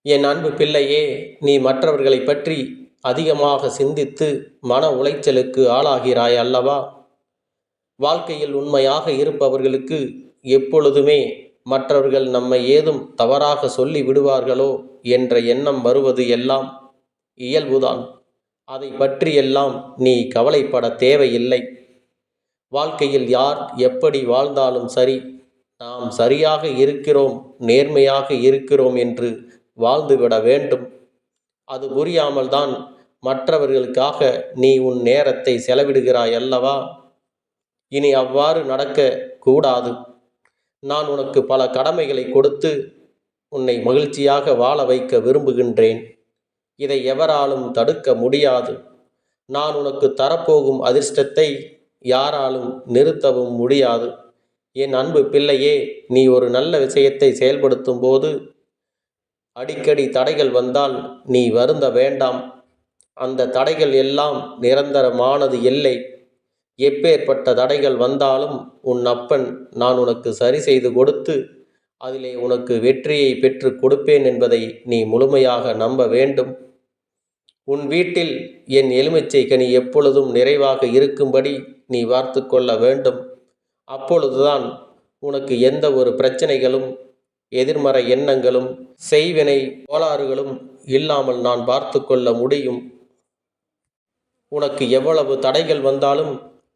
என் அன்பு பிள்ளையே, நீ மற்றவர்களை பற்றி அதிகமாக சிந்தித்து மன உளைச்சலுக்கு ஆளாகிறாய் அல்லவா? வாழ்க்கையில் உண்மையாக இருப்பவர்களுக்கு எப்பொழுதுமே மற்றவர்கள் நம்மை ஏதும் தவறாக சொல்லி விடுவார்களோ என்ற எண்ணம் வருவது எல்லாம் இயல்புதான். அதை பற்றியெல்லாம் நீ கவலைப்பட தேவையில்லை. வாழ்க்கையில் யார் எப்படி வாழ்ந்தாலும் சரி, நாம் சரியாக இருக்கிறோம், நேர்மையாக இருக்கிறோம் என்று வாழ்ந்துவிட வேண்டும். அது புரியாமல் தான் மற்றவர்களுக்காக நீ உன் நேரத்தை செலவிடுகிறாய் அல்லவா? இனி அவ்வாறு நடக்க கூடாது. நான் உனக்கு பல கடமைகளை கொடுத்து உன்னை மகிழ்ச்சியாக வாழ வைக்க விரும்புகின்றேன். இதை எவராலும் தடுக்க முடியாது. நான் உனக்கு தரப்போகும் அதிர்ஷ்டத்தை யாராலும் நிறுத்தவும் முடியாது. என் அன்பு பிள்ளையே, நீ ஒரு நல்ல விஷயத்தை செயல்படுத்தும் போது அடிக்கடி தடைகள் வந்தால் நீ வருந்த வேண்டாம். அந்த தடைகள் எல்லாம் நிரந்தரமானது இல்லை. எப்பேற்பட்ட தடைகள் வந்தாலும் உன் அப்பன் நான் உனக்கு சரி செய்து கொடுத்து அதிலே உனக்கு வெற்றியை பெற்று கொடுப்பேன் என்பதை நீ முழுமையாக நம்ப வேண்டும். உன் வீட்டில் என் எலுமிச்சை கனி எப்பொழுதும் நிறைவாக இருக்கும்படி நீ பார்த்து கொள்ள வேண்டும். அப்பொழுதுதான் உனக்கு எந்த ஒரு பிரச்சனைகளும், எதிர்மறை எண்ணங்களும், செய்வினை கோளாறுகளும் இல்லாமல் நான் பார்த்து கொள்ள முடியும். உனக்கு எவ்வளவு தடைகள் வந்தாலும்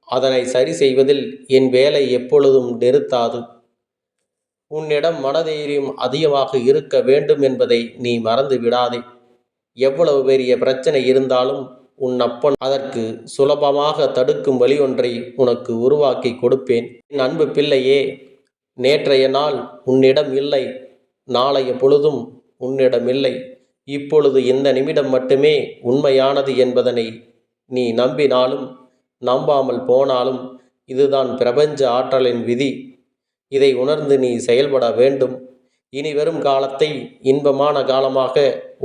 அதனை சரி செய்வதில் என் வேலை எப்பொழுதும் நிறுத்தாது. உன்னிடம் மனதைரியம் அதிகமாக இருக்க வேண்டும் என்பதை நீ மறந்து விடாதே. எவ்வளவு பெரிய பிரச்சனை இருந்தாலும் உன் அப்பன் அதற்கு சுலபமாக தடுக்கும் வழி ஒன்றை உனக்கு உருவாக்கி கொடுப்பேன். என் அன்பு பிள்ளையே, நேற்றைய நாள் உன்னிடம் இல்லை, நாளைய பொழுதும் உன்னிடம் இல்லை. இப்பொழுது இந்த நிமிடம் மட்டுமே உண்மையானது என்பதனை நீ நம்பினாலும் நம்பாமல் போனாலும் இதுதான் பிரபஞ்ச ஆற்றலின் விதி. இதை உணர்ந்து நீ செயல்பட வேண்டும். இனி வரும் காலத்தை இன்பமான காலமாக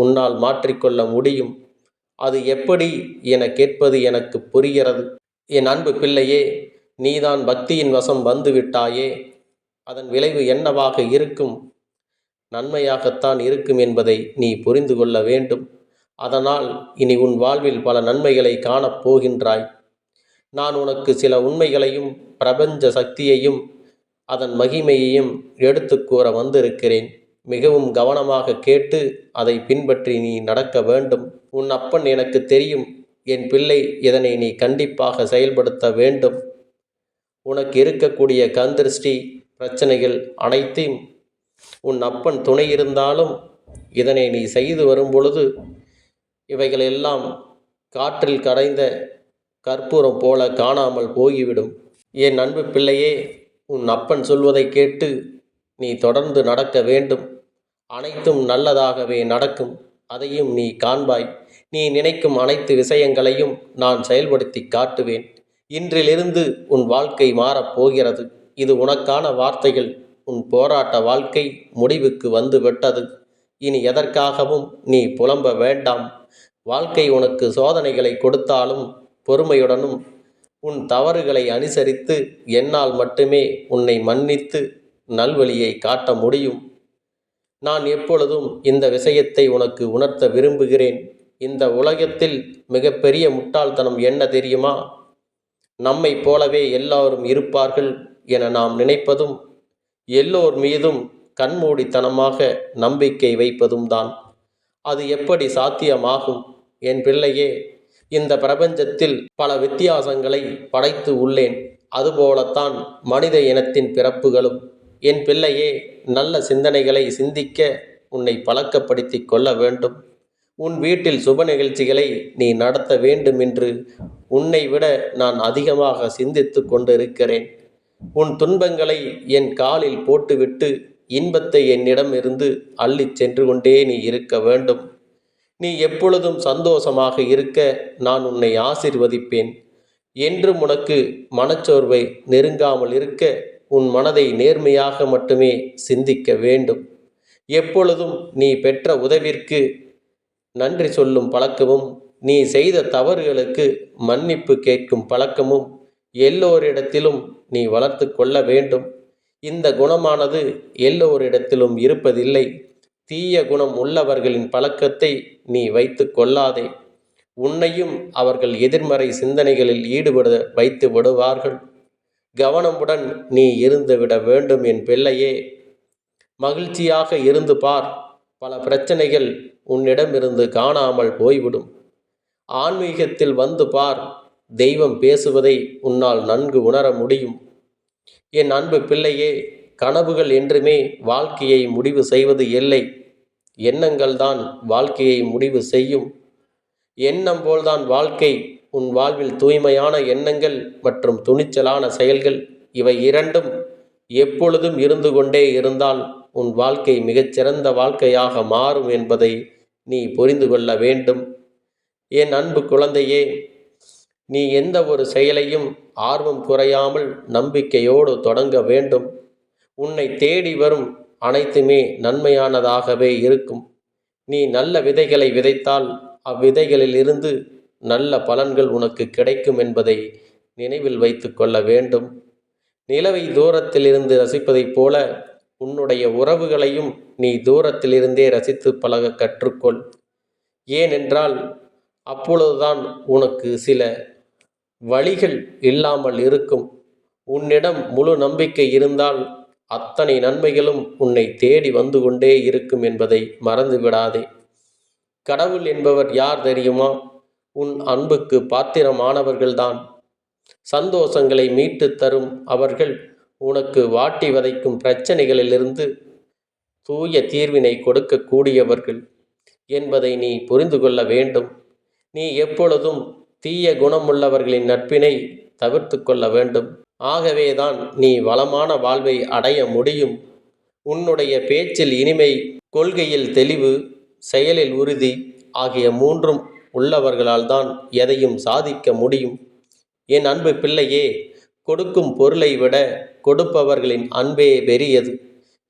உன்னால் மாற்றிக்கொள்ள முடியும். அது எப்படி என கேட்பது எனக்கு புரிகிறது. என் அன்பு பிள்ளையே, நீதான் பக்தியின் வசம் வந்து விட்டாயே. அதன் விளைவு என்னவாக இருக்கும்? நன்மையாகத்தான் இருக்கும் என்பதை நீ புரிந்து கொள்ள வேண்டும். அதனால் இனி உன் வாழ்வில் பல நன்மைகளை காணப் போகின்றாய். நான் உனக்கு சில உண்மைகளையும் பிரபஞ்ச சக்தியையும் அதன் மகிமையையும் எடுத்து கூற வந்திருக்கிறேன். மிகவும் கவனமாக கேட்டு அதை பின்பற்றி நீ நடக்க வேண்டும். உன் அப்பன் எனக்கு தெரியும். என் பிள்ளை, இதனை நீ கண்டிப்பாக செயல்படுத்த வேண்டும். உனக்கு இருக்கக்கூடிய கந்திருஷ்டி பிரச்சனைகள் அனைத்தையும் உன் அப்பன் துணை இருந்தாலும் இதனை நீ செய்து வரும் பொழுது இவைகளெல்லாம் காற்றில் கரைந்த கற்பூரம் போல காணாமல் போய்விடும். என் அன்பு பிள்ளையே, உன் அப்பன் சொல்வதை கேட்டு நீ தொடர்ந்து நடக்க வேண்டும். அனைத்தும் நல்லதாகவே நடக்கும். அதையும் நீ காண்பாய். நீ நினைக்கும் அனைத்து விஷயங்களையும் நான் செயல்படுத்தி காட்டுவேன். இன்றிலிருந்து உன் வாழ்க்கை மாறப்போகிறது. இது உனக்கான வார்த்தைகள். உன் போராட்ட வாழ்க்கை முடிவுக்கு வந்து விட்டது. இனி எதற்காகவும் நீ புலம்ப வேண்டாம். வாழ்க்கை உனக்கு சோதனைகளை கொடுத்தாலும் பொறுமையுடனும் உன் தவறுகளை அனுசரித்து என்னால் மட்டுமே உன்னை மன்னித்து நல்வழியை காட்ட முடியும். நான் எப்பொழுதும் இந்த விஷயத்தை உனக்கு உணர்த்த விரும்புகிறேன். இந்த உலகத்தில் மிகப்பெரிய முட்டாள்தனம் என்ன தெரியுமா? நம்மை போலவே எல்லாரும் இருப்பார்கள் என நாம் நினைப்பதும், எல்லோர் மீதும் கண்மூடித்தனமாக நம்பிக்கை வைப்பதும் தான். அது எப்படி சாத்தியமாகும்? என் பிள்ளையே, இந்த பிரபஞ்சத்தில் பல வித்தியாசங்களை படைத்து உள்ளேன். அதுபோலத்தான் மனித இனத்தின் பிறப்புகளும். என் பிள்ளையே, நல்ல சிந்தனைகளை சிந்திக்க உன்னை பழக்கப்படுத்தி கொள்ள வேண்டும். உன் வீட்டில் சுப நிகழ்ச்சிகளை நீ நடத்த வேண்டும் என்று உன்னை விட நான் அதிகமாக சிந்தித்து கொண்டிருக்கிறேன். உன் துன்பங்களை என் காலில் போட்டுவிட்டு இன்பத்தை என்னிடம் இருந்து அள்ளி சென்று கொண்டே நீ இருக்க வேண்டும். நீ எப்பொழுதும் சந்தோஷமாக இருக்க நான் உன்னை ஆசீர்வதிப்பேன். என்றும் உனக்கு மனச்சோர்வை நெருங்காமல் இருக்க உன் மனதை நேர்மையாக மட்டுமே சிந்திக்க வேண்டும். எப்பொழுதும் நீ பெற்ற உதவிற்கு நன்றி சொல்லும் பழக்கமும், நீ செய்த தவறுகளுக்கு மன்னிப்பு கேட்கும் பழக்கமும் எல்லோரிடத்திலும் நீ வளர்த்து கொள்ள வேண்டும். இந்த குணமானது எல்லோரிடத்திலும் இருப்பதில்லை. தீய குணம் உள்ளவர்களின் பழக்கத்தை நீ வைத்து கொள்ளாதே. உன்னையும் அவர்கள் எதிர்மறை சிந்தனைகளில் ஈடுபட வைத்து விடுவார்கள். கவனமுடன் நீ இருந்து விட வேண்டும் என் பிள்ளையே. மகிழ்ச்சியாக இருந்து பார். பல பிரச்சனைகள் உன்னிடமிருந்து காணாமல் போய்விடும். ஆன்மீகத்தில் வந்து பார். தெய்வம் பேசுவதை உன்னால் நன்கு உணர முடியும். என் அன்பு பிள்ளையே, கனவுகள் என்றுமே வாழ்க்கையை முடிவு செய்வது இல்லை. எண்ணங்கள் தான் வாழ்க்கையை முடிவு செய்யும். எண்ணம் போல்தான் வாழ்க்கை. உன் வாழ்வில் தூய்மையான எண்ணங்கள் மற்றும் துணிச்சலான செயல்கள், இவை இரண்டும் எப்பொழுதும் இருந்து கொண்டே இருந்தால் உன் வாழ்க்கை மிகச்சிறந்த வாழ்க்கையாக மாறும் என்பதை நீ புரிந்து கொள்ள வேண்டும். என் அன்பு குழந்தையே, நீ எந்த ஒரு செயலையும் ஆர்வம் குறையாமல் நம்பிக்கையோடு தொடங்க வேண்டும். உன்னை தேடி வரும் அனைத்துமே நன்மையானதாகவே இருக்கும். நீ நல்ல விதைகளை விதைத்தால் அவ்விதைகளிலிருந்து நல்ல பலன்கள் உனக்கு கிடைக்கும் என்பதை நினைவில் வைத்து கொள்ள வேண்டும். நிலவை தூரத்திலிருந்து ரசிப்பதைப் போல உன்னுடைய உறவுகளையும் நீ தூரத்திலிருந்தே ரசித்து பழக கற்றுக்கொள். ஏனென்றால் அப்பொழுதுதான் உனக்கு சில வழிகள் இல்லாமல் இருக்கும். உன்னிடம் முழு நம்பிக்கை இருந்தால் அத்தனை நன்மைகளும் உன்னை தேடி வந்து கொண்டே இருக்கும் என்பதை மறந்து விடாதே. கடவுள் என்பவர் யார் தெரியுமா? உன் அன்புக்கு பாத்திரமானவர்கள்தான். சந்தோஷங்களை மீட்டு தரும் அவர்கள் உனக்கு வாட்டி வதைக்கும் பிரச்சனைகளிலிருந்து தூய தீர்வினை கொடுக்கக்கூடியவர்கள் என்பதை நீ புரிந்து கொள்ள வேண்டும். நீ எப்பொழுதும் தீய குணமுள்ளவர்களின் நட்பினை தவிர்த்து கொள்ள வேண்டும். ஆகவேதான் நீ வளமான வாழ்வை அடைய முடியும். உன்னுடைய பேச்சில் இனிமை, கொள்கையில் தெளிவு, செயலில் உறுதி ஆகிய மூன்றும் உள்ளவர்களால் தான் எதையும் சாதிக்க முடியும். என் அன்பு பிள்ளையே, கொடுக்கும் பொருளை விட கொடுப்பவர்களின் அன்பே பெரியது.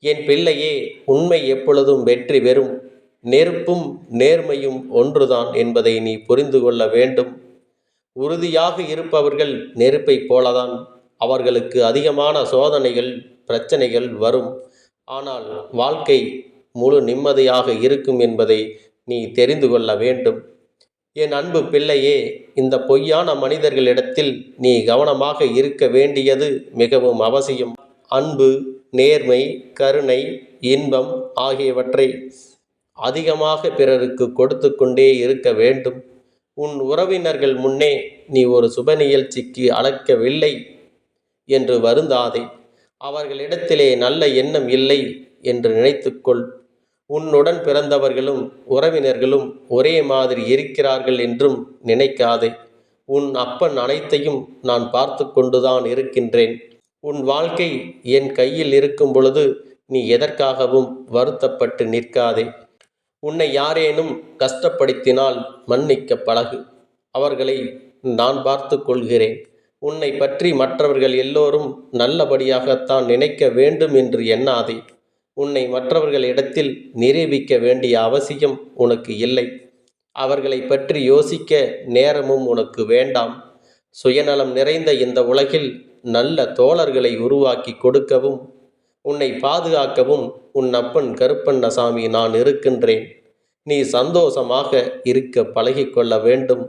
என் பிள்ளையே, உண்மை எப்பொழுதும் வெற்றி பெறும். நெருப்பும் நேர்மையும் ஒன்றுதான் என்பதை நீ புரிந்து கொள்ள வேண்டும். உறுதியாக இருப்பவர்கள் நெருப்பை போலதான். அவர்களுக்கு அதிகமான சோதனைகள், பிரச்சனைகள் வரும். ஆனால் வாழ்க்கை முழு நிம்மதியாக இருக்கும் என்பதை நீ தெரிந்து கொள்ள வேண்டும். என் அன்பு பிள்ளையே, இந்த பொய்யான மனிதர்களிடத்தில் நீ கவனமாக இருக்க வேண்டியது மிகவும் அவசியம். அன்பு, நேர்மை, கருணை, இன்பம் ஆகியவற்றை அதிகமாக பிறருக்கு கொடுத்து கொண்டே இருக்க வேண்டும். உன் உறவினர்கள் முன்னே நீ ஒரு சுப நிகழ்ச்சிக்கு அழைக்கவில்லை என்று வருந்தாதே. அவர்களிடத்திலே நல்ல எண்ணம் இல்லை என்று நினைத்துக்கொள். உன்னுடன் பிறந்தவர்களும் உறவினர்களும் ஒரே மாதிரி இருக்கிறார்கள் என்றும் நினைக்காதே. உன் அப்பன் அனைத்தையும் நான் பார்த்து கொண்டுதான் இருக்கின்றேன். உன் வாழ்க்கை என் கையில் இருக்கும் பொழுது நீ எதற்காகவும் வருத்தப்பட்டு நிற்காதே. உன்னை யாரேனும் கஷ்டப்படுத்தினால் மன்னிக்க பழகு. அவர்களை நான் பார்த்து கொள்கிறேன். உன்னை பற்றி மற்றவர்கள் எல்லோரும் நல்லபடியாகத்தான் நினைக்க வேண்டும் என்று எண்ணாதே. உன்னை மற்றவர்களிடத்தில் நிரூபிக்க வேண்டிய அவசியம் உனக்கு இல்லை. அவர்களை பற்றி யோசிக்க நேரமும் உனக்கு வேண்டாம். சுயநலம் நிறைந்த இந்த உலகில் நல்ல தோழர்களை உருவாக்கி கொடுக்கவும் உன்னை பாதுகாக்கவும் உன் அப்பன் கருப்பண்ணசாமி நான் இருக்கின்றேன். நீ சந்தோஷமாக இருக்க பழகிக்கொள்ள வேண்டும்.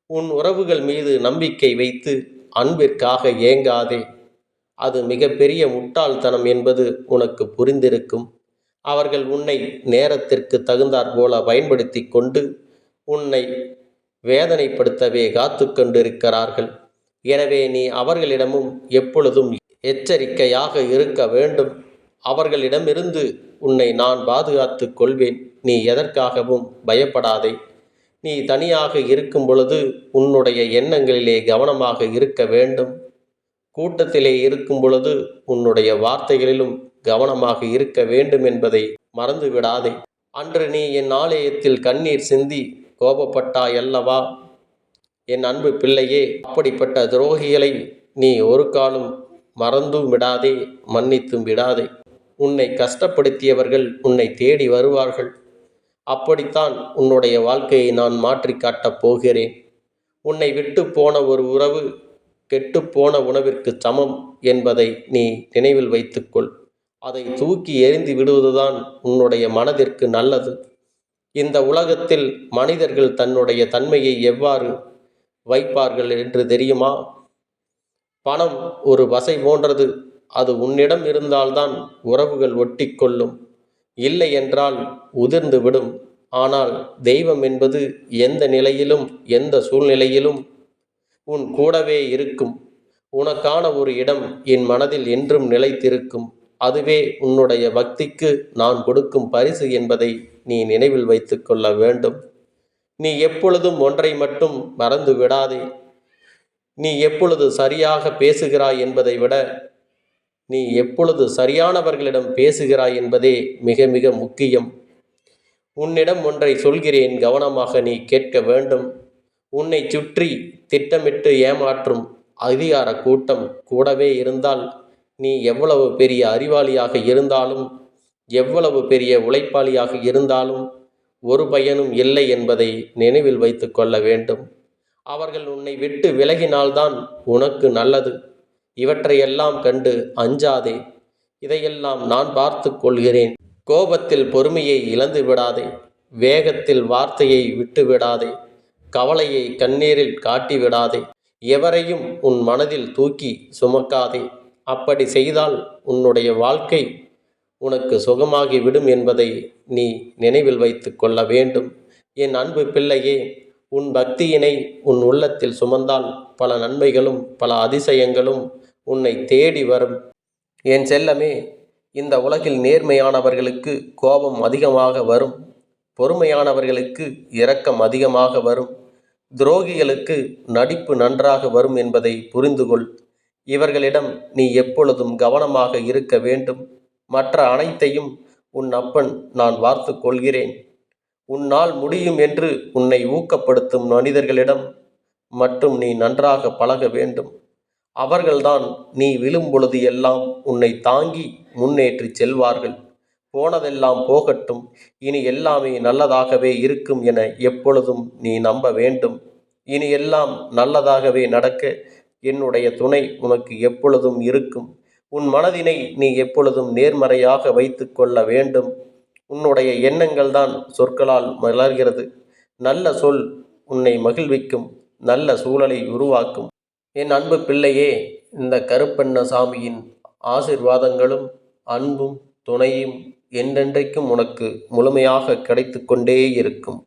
உன் உறவுகள் மீது நம்பிக்கை வைத்து அன்பிற்காக ஏங்காதே. அது மிகப்பெரிய முட்டாள்தனம் என்பது உனக்கு புரிந்திருக்கும். அவர்கள் உன்னை நேரத்திற்கு தகுந்தாற் போல பயன்படுத்தி கொண்டு உன்னை வேதனைப்படுத்தவே காத்து கொண்டிருக்கிறார்கள். எனவே நீ அவர்களிடமும் எப்பொழுதும் எச்சரிக்கையாக இருக்க வேண்டும். அவர்களிடமிருந்து உன்னை நான் பாதுகாத்து கொள்வேன். நீ எதற்காகவும் பயப்படாதே. நீ தனியாக இருக்கும் பொழுது உன்னுடைய எண்ணங்களிலே கவனமாக இருக்க வேண்டும். கூட்டத்திலே இருக்கும் பொழுது உன்னுடைய வார்த்தைகளிலும் கவனமாக இருக்க வேண்டும் என்பதை மறந்து விடாதே. அன்று நீ என் ஆலயத்தில் கண்ணீர் சிந்தி கோபப்பட்டாயல்லவா? என் அன்பு பிள்ளையே, அப்படிப்பட்ட துரோகிகளை நீ ஒரு காலம் மறந்தும் விடாதே, மன்னித்தும் விடாதே. உன்னை கஷ்டப்படுத்தியவர்கள் உன்னை தேடி வருவார்கள். அப்படித்தான் உன்னுடைய வாழ்க்கையை நான் மாற்றி காட்டப் போகிறேன். உன்னை விட்டு போன ஒரு உறவு கெட்டுப்போன உணவிற்கு சமம் என்பதை நீ நினைவில் வைத்துக்கொள். அதை தூக்கி எறிந்து விடுவதுதான் உன்னுடைய மனதிற்கு நல்லது. இந்த உலகத்தில் மனிதர்கள் தன்னுடைய தன்மையை எவ்வாறு வைப்பார்கள் என்று தெரியுமா? பணம் ஒரு வசை போன்றது. அது உன்னிடம் இருந்தால்தான் உறவுகள் ஒட்டிக்கொள்ளும், இல்லை என்றால் உதிர்ந்து விடும். ஆனால் தெய்வம் என்பது எந்த நிலையிலும் எந்த சூழ்நிலையிலும் உன் கூடவே இருக்கும். உனக்கான ஒரு இடம் என் மனதில் என்றும் நிலைத்திருக்கும். அதுவே உன்னுடைய பக்திக்கு நான் கொடுக்கும் பரிசு என்பதை நீ நினைவில் வைத்து கொள்ள வேண்டும். நீ எப்பொழுதும் ஒன்றை மட்டும் மறந்து விடாதே. நீ எப்பொழுது சரியாக பேசுகிறாய் என்பதை விட நீ எப்பொழுது சரியானவர்களிடம் பேசுகிறாய் என்பதே மிக மிக முக்கியம். உன்னிடம் ஒன்றை சொல்கிறேன், கவனமாக நீ கேட்க வேண்டும். உன்னை சுற்றி திட்டமிட்டு ஏமாற்றும் அதிகார கூட்டம் கூடவே இருந்தால் நீ எவ்வளவு பெரிய அறிவாளியாக இருந்தாலும் எவ்வளவு பெரிய உழைப்பாளியாக இருந்தாலும் ஒரு பயனும் இல்லை என்பதை நினைவில் வைத்து கொள்ள வேண்டும். அவர்கள் உன்னை விட்டு விலகினால்தான் உனக்கு நல்லது. இவற்றையெல்லாம் கண்டு அஞ்சாதே. இதையெல்லாம் நான் பார்த்து கொள்கிறேன். கோபத்தில் பொறுமையை இழந்து விடாதே. வேகத்தில் வார்த்தையை விட்டு விடாதே. கவலையை கண்ணீரில் காட்டிவிடாதே. எவரையும் உன் மனதில் தூக்கி சுமக்காதே. அப்படி செய்தால் உன்னுடைய வாழ்க்கை உனக்கு சுகமாகிவிடும் என்பதை நீ நினைவில் வைத்து கொள்ள வேண்டும். என் அன்பு பிள்ளையே, உன் பக்தியினை உன் உள்ளத்தில் சுமந்தால் பல நன்மைகளும் பல அதிசயங்களும் உன்னை தேடி வரும். என் செல்லமே, இந்த உலகில் நேர்மையானவர்களுக்கு கோபம் அதிகமாக வரும். பொறுமையானவர்களுக்கு இரக்கம் அதிகமாக வரும். துரோகிகளுக்கு நடிப்பு நன்றாக வரும் என்பதை புரிந்துகொள். இவர்களிடம் நீ எப்பொழுதும் கவனமாக இருக்க வேண்டும். மற்ற அனைத்தையும் உன் அப்பன் நான் பார்த்து கொள்கிறேன். உன்னால் முடியும் என்று உன்னை ஊக்கப்படுத்தும் மனிதர்களிடம் மட்டும் நீ நன்றாக பழக வேண்டும். அவர்கள்தான் நீ விழும் பொழுது எல்லாம் உன்னை தாங்கி முன்னேற்றி செல்வார்கள். போனதெல்லாம் போகட்டும், இனி எல்லாமே நல்லதாகவே இருக்கும் என எப்பொழுதும் நீ நம்ப வேண்டும். இனி எல்லாம் நல்லதாகவே நடக்க என்னுடைய துணை உனக்கு எப்பொழுதும் இருக்கும். உன் மனதினை நீ எப்பொழுதும் நேர்மறையாக வைத்து கொள்ள வேண்டும். உன்னுடைய எண்ணங்கள் தான் சொற்களால் மலர்கிறது. நல்ல சொல் உன்னை மகிழ்விக்கும், நல்ல சூழலை உருவாக்கும். என் அன்பு பிள்ளையே, இந்த கருப்பண்ணசாமியின் ஆசிர்வாதங்களும் அன்பும் துணையும் என்றென்றைக்கும் உனக்கு முழுமையாக கிடைத்து கொண்டே இருக்கும்.